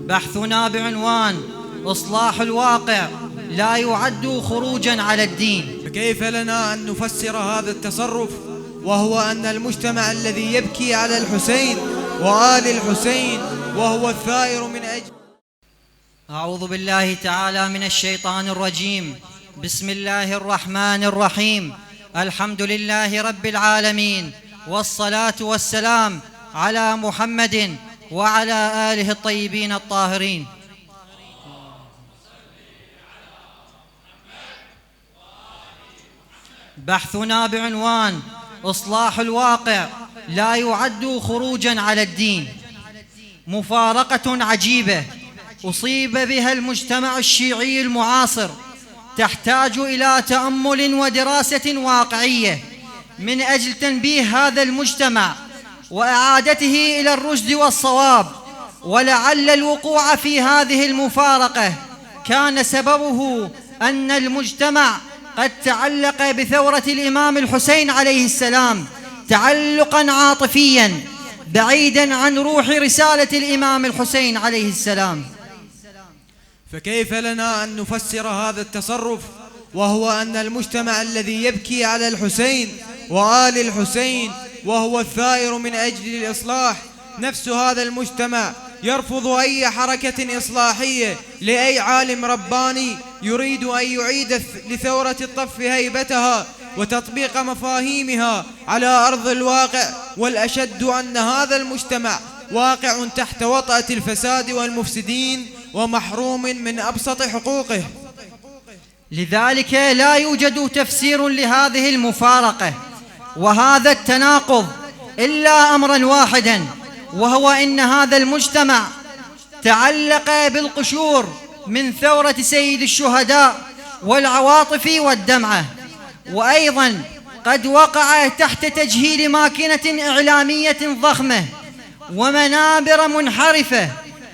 بحثنا بعنوان إصلاح الواقع لا يعد خروجاً على الدين. فكيف لنا أن نفسر هذا التصرف وهو أن المجتمع الذي يبكي على الحسين وآل الحسين وهو الثائر من أجل. أعوذ بالله تعالى من الشيطان الرجيم. بسم الله الرحمن الرحيم. الحمد لله رب العالمين، والصلاة والسلام على محمد وعلى آله الطيبين الطاهرين. بحثنا بعنوان إصلاح الواقع لا يعد خروجاً على الدين. مفارقة عجيبة أصيب بها المجتمع الشيعي المعاصر تحتاج إلى تأمل ودراسة واقعية من أجل تنبيه هذا المجتمع وإعادته إلى الرشد والصواب. ولعل الوقوع في هذه المفارقة كان سببه أن المجتمع قد تعلق بثورة الإمام الحسين عليه السلام تعلقاً عاطفياً بعيداً عن روح رسالة الإمام الحسين عليه السلام. فكيف لنا أن نفسر هذا التصرف وهو أن المجتمع الذي يبكي على الحسين وآل الحسين وهو الثائر من أجل الإصلاح نفس هذا المجتمع يرفض أي حركة إصلاحية لأي عالم رباني يريد أن يعيد لثورة الطف هيبتها وتطبيق مفاهيمها على أرض الواقع. والأشد أن هذا المجتمع واقع تحت وطأة الفساد والمفسدين ومحروم من أبسط حقوقه. لذلك لا يوجد تفسير لهذه المفارقة وهذا التناقض إلا أمراً واحداً، وهو إن هذا المجتمع تعلق بالقشور من ثورة سيد الشهداء والعواطف والدمعة، وأيضاً قد وقع تحت تجهيل ماكينة إعلامية ضخمة ومنابر منحرفة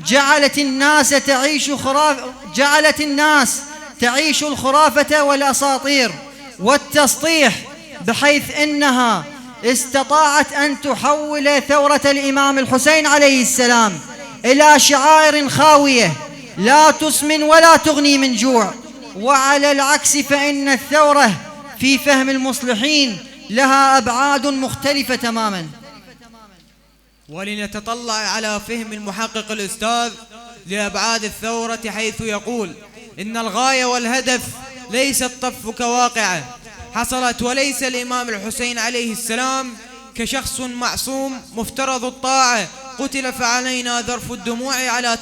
جعلت الناس تعيش الخرافة والأساطير والتسطيح، بحيث إنها استطاعت أن تحول ثورة الإمام الحسين عليه السلام إلى شعائر خاوية لا تسمن ولا تغني من جوع. وعلى العكس فإن الثورة في فهم المصلحين لها أبعاد مختلفة تماماً. ولنتطلع على فهم المحقق الأستاذ لأبعاد الثورة، حيث يقول إن الغاية والهدف ليس الطف كواقعة حصلت، وليس الإمام الحسين عليه السلام كشخص معصوم مفترض الطاعة قتل فعلينا ذرف الدموع على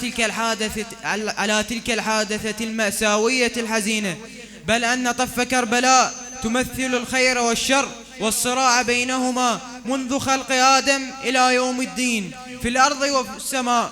تلك الحادثة المأساوية الحزينة، بل أن طف كربلاء تمثل الخير والشر والصراع بينهما منذ خلق آدم إلى يوم الدين في الأرض وفي السماء،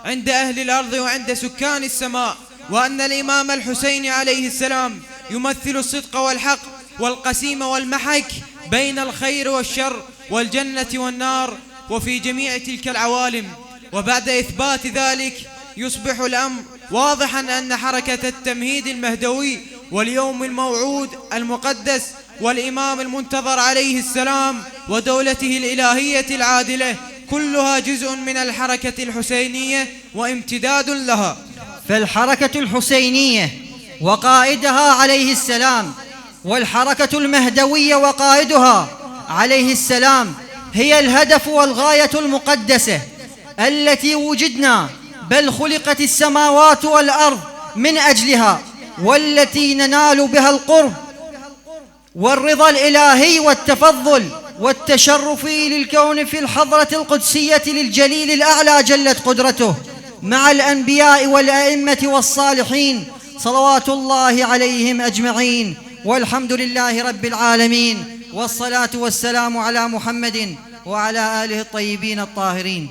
عند أهل الأرض وعند سكان السماء. وأن الإمام الحسين عليه السلام يمثل الصدق والحق والقسيم والمحك بين الخير والشر والجنة والنار وفي جميع تلك العوالم. وبعد إثبات ذلك يصبح الأمر واضحا أن حركة التمهيد المهدوي واليوم الموعود المقدس والإمام المنتظر عليه السلام ودولته الإلهية العادلة كلها جزء من الحركة الحسينية وامتداد لها. فالحركة الحسينية وقائدها عليه السلام والحركة المهدوية وقائدها عليه السلام هي الهدف والغاية المقدسة التي وجدنا بل خلقت السماوات والأرض من أجلها، والتي ننال بها القرب والرضا الإلهي والتفضل والتشرف للكون في الحضرة القدسية للجليل الأعلى جلت قدرته مع الأنبياء والأئمة والصالحين صلوات الله عليهم أجمعين. والحمد لله رب العالمين، والصلاة والسلام على محمد وعلى آله الطيبين الطاهرين.